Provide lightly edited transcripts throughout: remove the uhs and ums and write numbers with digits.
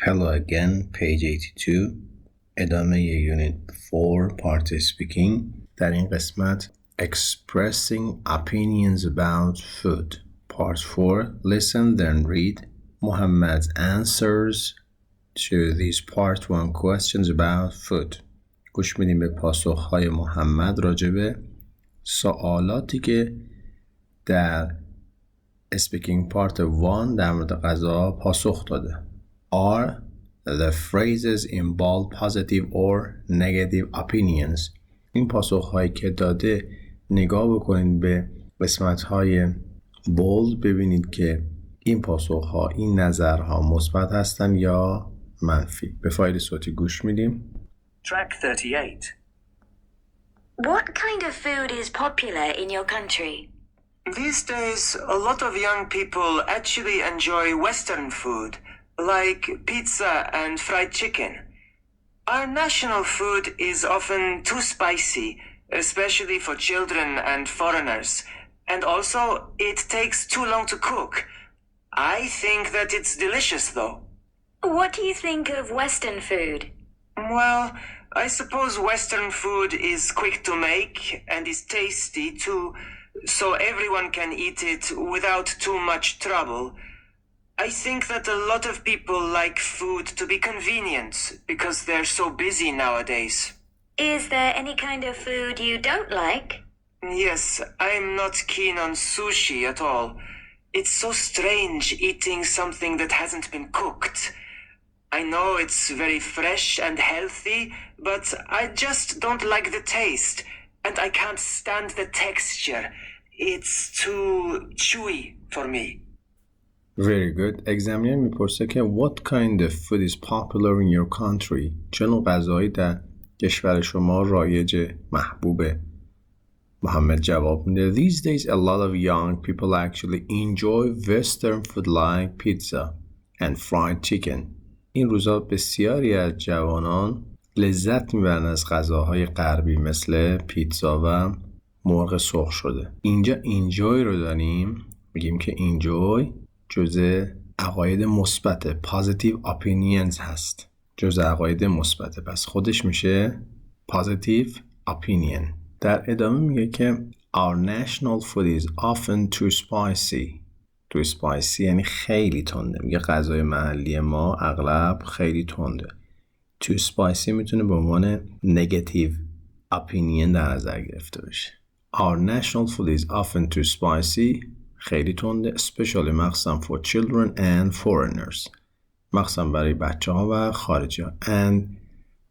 Hello again, page 82. ادامه unit 4 part speaking. در این قسمت expressing opinions about food. Part 4. Listen then read Muhammad's answers to these part 1 questions about food. گوش میدیم به پاسخهای محمد راجع به سوالاتی که در speaking part 1 در مورد غذا پاسخ داده. Are the phrases involve positive or negative opinions. این پاسخهایی که داده نگاه بکنید به قسمت‌های bold ببینید که این پاسخها این نظرها مثبت هستن یا منفی. به فایل صوتی گوش میدیم. Track 38. What kind of food is popular in your country? These days, a lot of young people actually enjoy Western food, like pizza and fried chicken. Our national food is often too spicy, especially for children and foreigners. And also, it takes too long to cook. I think that it's delicious, though. What do you think of Western food? Well, I suppose Western food is quick to make and is tasty too, so everyone can eat it without too much trouble. I think that a lot of people like food to be convenient because they're so busy nowadays. Is there any kind of food you don't like? Yes, I'm not keen on sushi at all. It's so strange eating something that hasn't been cooked. I know it's very fresh and healthy, but I just don't like the taste, and I can't stand the texture. It's too chewy for me. Very good. examiner میپرسه که what kind of food is popular in your country. چه نوع غذایی در کشور شما رایج محبوبه؟ محمد جواب میده These days a lot of young people actually enjoy Western food like pizza and fried chicken. این روزا بسیاری از جوانان لذت میبرن از غذاهای غربی مثل پیتزا و مرغ سرخ شده. اینجا enjoy رو داریم، میگیم که enjoy جزء عقاید مثبت positive opinions هست، جزء عقاید مثبت، پس خودش میشه positive opinion. در ادامه میگه که our national food is often too spicy. too spicy یعنی خیلی تنده. میگه غذای محلی ما اغلب خیلی تنده. too spicy میتونه به عنوان negative opinion در نظر گرفته بشه. our national food is often too spicy خیلی تنده especially مخصوصا for children and foreigners مخصوصا برای بچه ها و خارجی ها. and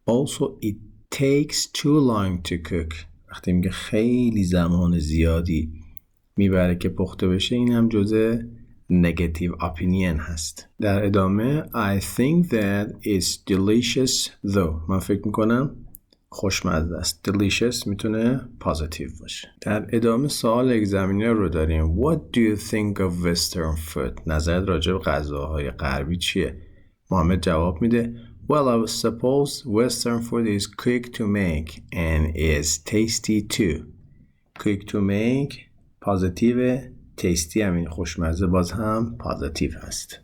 also it takes too long to cook وقتی میگه خیلی زمان زیادی میبره که پخته بشه این هم جزء negative opinion هست. در ادامه I think that it's delicious though من فکر میکنم خوشمزه است. delicious میتونه positive باشه. در ادامه سوال اگزامینر رو داریم What do you think of Western food؟ نظرت راجع به غذاهای غربی چیه؟ محمد جواب میده Well, I suppose Western food is quick to make and is tasty too. quick to make positive tasty همین خوشمزه باز هم positive هست.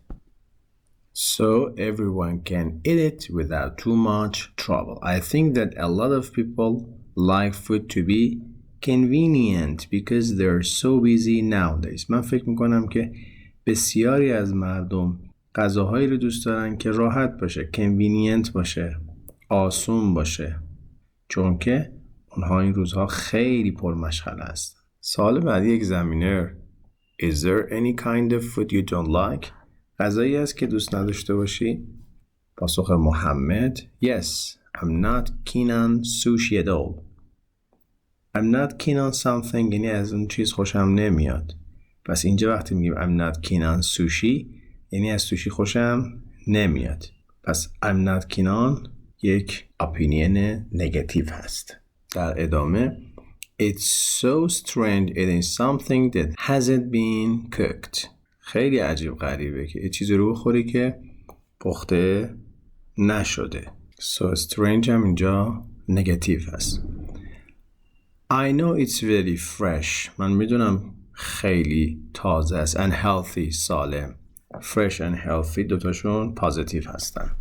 So everyone can eat it without too much trouble. I think that a lot of people like food to be convenient because they're so busy nowadays. من فکر میکنم که بسیاری از مردم غذاهایی رو دوست دارن که راحت باشه، convenient باشه، آسون باشه، چون که اونها این روزها خیلی پرمشغله است. سوال بعدی examiner Is there any kind of food you don't like? غذایی است که دوست نداشته باشی؟ پاسخ محمد Yes, I'm not keen on sushi at all. I'm not keen on something یعنی از اون چیز خوشم نمیاد. پس اینجا وقتی میگیم I'm not keen on sushi یعنی از سوشی خوشم نمیاد. پس I'm not keen on یک opinion negative هست. در ادامه It's so strange eating something that hasn't been cooked. خیلی عجیب غریبه که یه چیزی رو بخوری که پخته نشده. So strange هم اینجا negative هست. I know it's very fresh. من میدونم خیلی تازه است and healthy سالم. fresh and healthy دوتاشون positive هستن.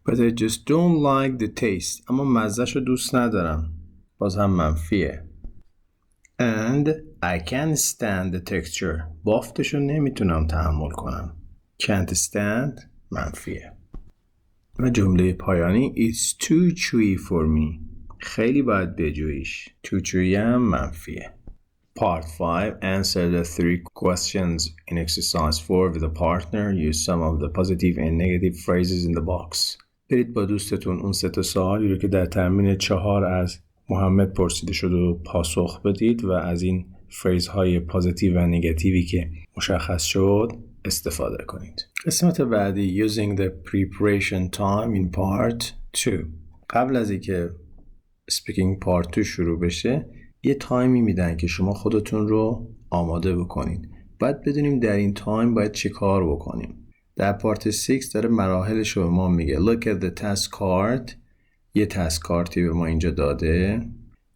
But I just don't like the taste. اما مزه‌شو دوست ندارم. باز هم منفیه. And I can't stand the texture. بافتشو نمیتونم تحمل کنم. Can't stand منفیه. و جمله پایانی It's too chewy for me. خیلی باید بجویش. Too chewy هم منفیه. Part 5. Answer the 3 questions in exercise 4 with a partner. Use some of the positive and negative phrases in the box. برید با دوستتون اون 3 سوالی رو که در تمرین 4 از محمد پرسیده شد و پاسخ بدید و از این فریزهای پازیتیو و نگاتیوی که مشخص شد استفاده کنید. قسمت بعدی Using the preparation time in part 2. قبل از اینکه speaking part 2 شروع بشه یه تایمی میدن که شما خودتون رو آماده بکنید. باید بدونیم در این تایم باید چه کار بکنیم. در پارت 6 داره مراحلش رو به ما میگه. Look at the task card. یه تاسک کارتی به ما اینجا داده.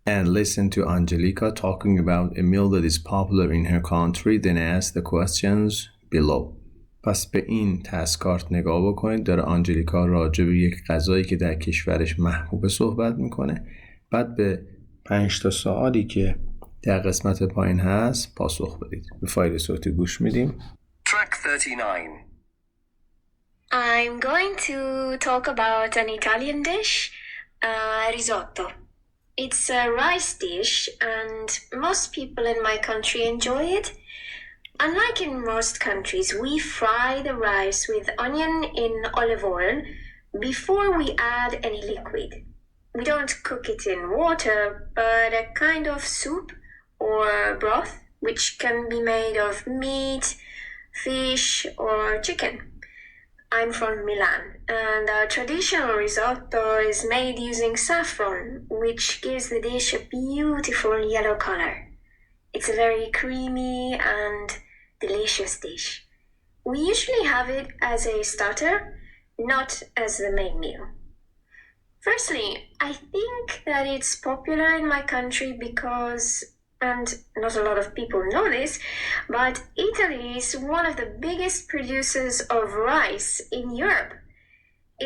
And listen to Angelica talking about a meal that is popular in her country. Then ask the questions below. پس به این تاسک کارت نگاه بکنید. داره آنجلیکا راجع به یک غذایی که در کشورش محبوب صحبت میکنه. بعد به 5 تا سوالی که در قسمت پایین هست پاسخ بدید. به فایل صوتی گوش میدیم. Track 39. I'm going to talk about an Italian dish, risotto. It's a rice dish and most people in my country enjoy it. Unlike in most countries, we fry the rice with onion in olive oil before we add any liquid. We don't cook it in water, but a kind of soup or broth, which can be made of meat, fish, or chicken. I'm from Milan, and our traditional risotto is made using saffron, which gives the dish a beautiful yellow color. It's a very creamy and delicious dish. We usually have it as a starter, not as the main meal. Firstly, I think that it's popular in my country because, and not a lot of people know this, but Italy is one of the biggest producers of rice in Europe.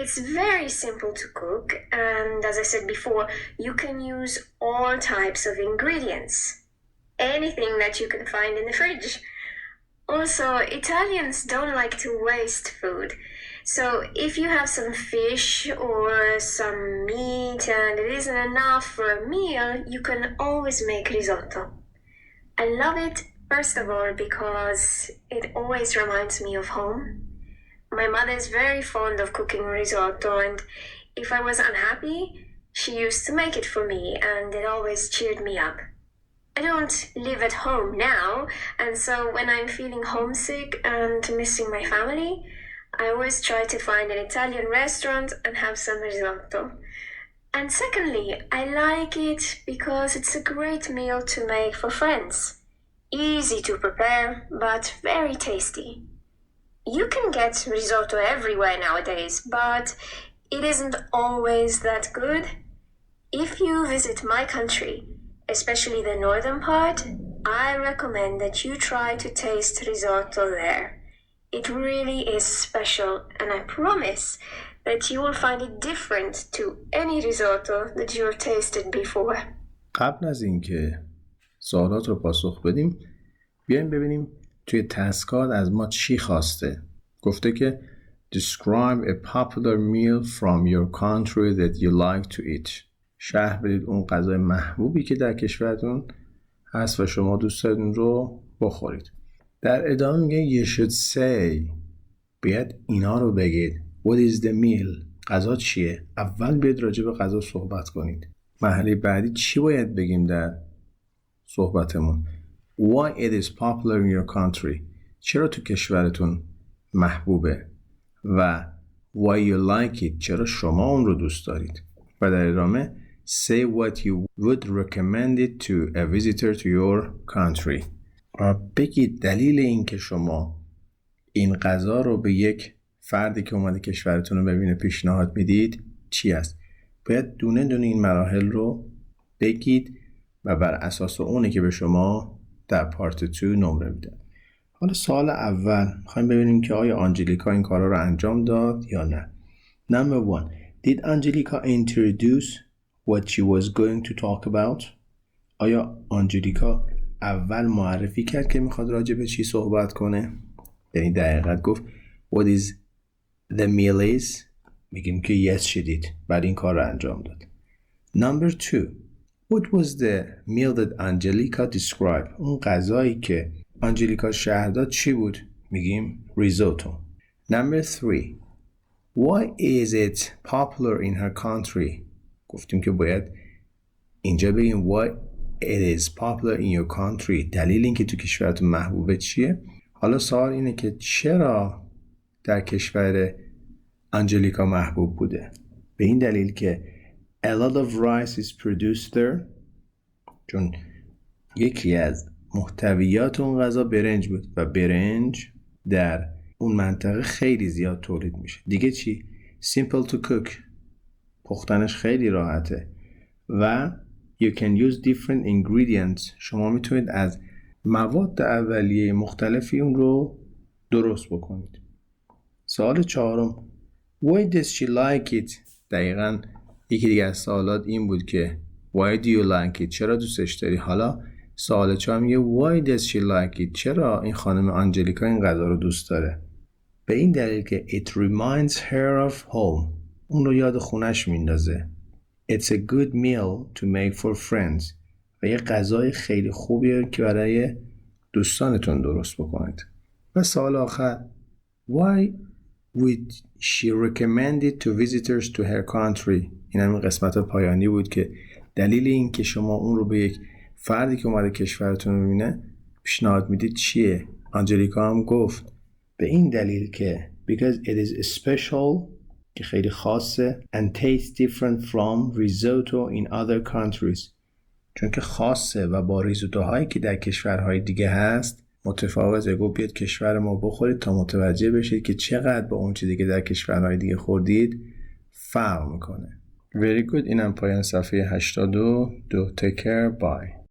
It's very simple to cook, and as I said before, you can use all types of ingredients. Anything that you can find in the fridge. Also, Italians don't like to waste food. So if you have some fish or some meat and it isn't enough for a meal, you can always make risotto. I love it, first of all, because it always reminds me of home. My mother is very fond of cooking risotto, and if I was unhappy, she used to make it for me, and it always cheered me up. I don't live at home now, and so when I'm feeling homesick and missing my family, I always try to find an Italian restaurant and have some risotto. And secondly, I like it because it's a great meal to make for friends. Easy to prepare, but very tasty. You can get risotto everywhere nowadays, but it isn't always that good. If you visit my country, especially the northern part, I recommend that you try to taste risotto there. It really is special, and I promise that you will find it different to any risotto that you have tasted before. قبل از اینکه سوالات رو پاسخ بدیم بیایم ببینیم توی تاسکات از ما چی خواسته. گفته که Describe a popular meal from your country that you like to eat. شرح بدید اون غذای محبوبی که در کشورتون هست و شما دوست دارید اون رو بخورید. در ادامه میگه You should say. باید اینا رو بگید. What is the meal? غذا چیه؟ اول بیاید راجع به غذا صحبت کنید. مرحله بعدی چی باید بگیم در صحبتمون؟ Why it is popular in your country? چرا تو کشورتون محبوبه؟ و Why you like it? چرا شما اون رو دوست دارید؟ و در ادامه Say what you would recommend it to a visitor to your country. بگید دلیل این که شما این غذا رو به یک فردی که اومده کشورتون رو ببینه پیشنهاد میدید چی است؟ باید دونه دونه این مراحل رو بگید و بر اساس اونه که به شما در پارت 2 نمره میده. حالا سوال اول میخوایم ببینیم که آیا آنجلیکا این کارا رو انجام داد یا نه. Number 1. Did Angelica introduce what she was going to talk about? آیا آنجلیکا اول معرفی کرد که میخواد راجع به چی صحبت کنه؟ یعنی دقیقاً گفت What is the meal is؟ میگیم که yes she did. بعد این کار رو انجام داد. Number 2. What was the meal that Angelica described؟ اون غذایی که آنجلیکا شرح داد چی بود؟ میگیم risotto. Number 3. Why is it popular in her country؟ گفتیم که باید اینجا بگیم why it is popular in your country. دلیل این که تو کشورتون محبوبه چیه؟ حالا سوال اینه که چرا در کشور آنجلیکا محبوب بوده؟ به این دلیل که a lot of rice is produced there. چون یکی از محتویات اون غذا برنج بود و برنج در اون منطقه خیلی زیاد تولید میشه. دیگه چی؟ simple to cook. پختنش خیلی راحته و you can use different ingredients. شما میتونید از مواد اولیه مختلفی اون رو درست بکنید. سوال 4. Why does she like it؟ دقیقاً یکی دیگه از سوالات این بود که Why do you like it؟ چرا دوستش داری؟ حالا سوال 4 میگه Why does she like it؟ چرا این خانم آنجلیکا این غذا رو دوست داره؟ به این دلیل که It reminds her of home. اون رو یاد خونش میندازه. It's a good meal to make for friends. و یه غذای خیلی خوبیه که برای دوستانتون درست بکنید. و سوال آخر Why would she recommend it to visitors to her country؟ این همین قسمت پایانی بود که دلیل این که شما اون رو به یک فردی که اومده کشورتون رو ببینه پیشنهاد میدید چیه؟ آنجلیکا هم گفت به این دلیل که because it is special که خیلی خاصه and tastes different from risotto in other countries. چون که خاصه و با ریزوتوهایی که در کشورهای دیگه هست متفاوته. گفت بیاد کشور ما بخورید تا متوجه بشید که چقدر با اون چیزی که در کشورهای دیگه خوردید فرق میکنه. Very good. اینم پایان صفحه 82. Take care. Bye.